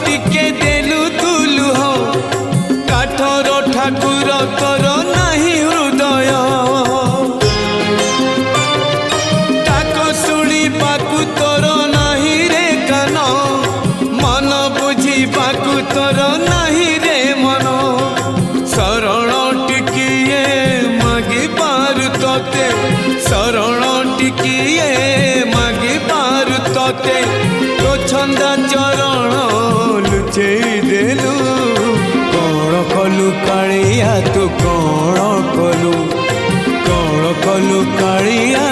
टिके देलु तुलु हो काठर ठाकुर तोर नाही हृदय डाक शुणी पाकु तोर नाही रे कान मन बुझी पाकु तोर नाही रे मन शरण टिकिए मागी पारु तोते शरण टिकिए मागी पारु तोते तो छंदा चरण लुचे देलु कौन कलु कालिया तू कौन कलु कालिया